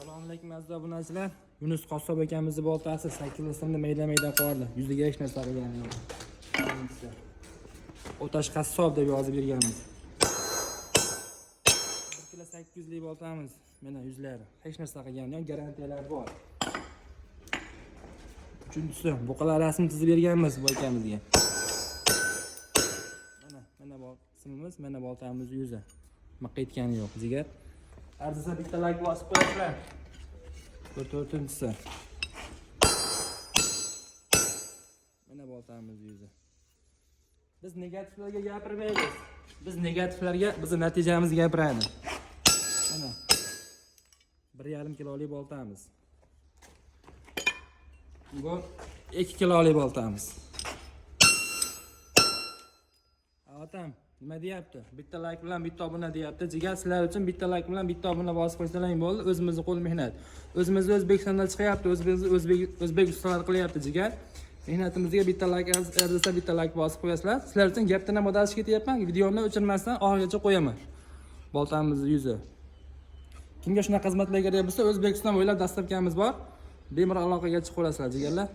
Assalomu alaykum aziz obunachilar. Yunus Qassob akamizning boltasi 8 sinni mayda qordi. Yuziga hech narsa qilgani yo'q. Otash Qassob deb yozib berganmiz. 1 kilo 800 lik boltamiz. Mana yuzlari. Hech narsa qilgani yo'q, garantiyalar bor. Uchinchisi, buqalar rasm chizib berganmiz bu akamizga. Mana boltamiz, mana boltamiz yuzi. Miq etgani yo'q, jigar. Arzisa bitta like bosib qo'yasizlar. 4-4-inchisi. Mana boltamiz yuzi. Biz negativlarga gapirmaymiz. Biz negativlarga bizning natijamizni gapiradi. Mana 1,5 kilolik boltamiz. Bu 2 kilolik boltamiz. Otam nima deyapti? Bitta like bilan bitta obuna deyapti. Jigar sizlar uchun bitta like bilan bitta obuna bosib qo'ysalaring bo'ldi. O'zimizning qo'l mehnat. O'zimizni O'zbekistondan chiqyapti, o'zbek ustalar qilyapti jigar. Mehnatimizga bitta like arzisa bitta like bosib qo'yasizlar. Sizlar uchun gapdan ham adashib ketyapman. Videoni o'chirmasdan oxirigacha qo'yaman. Boltamizning yuzi. Kimga shunaqa xizmatlar kerak bo'lsa, O'zbekiston bo'ylab dasturkamiz bor. Bemalol aloqaga chiqib qolasizlar jigarlar.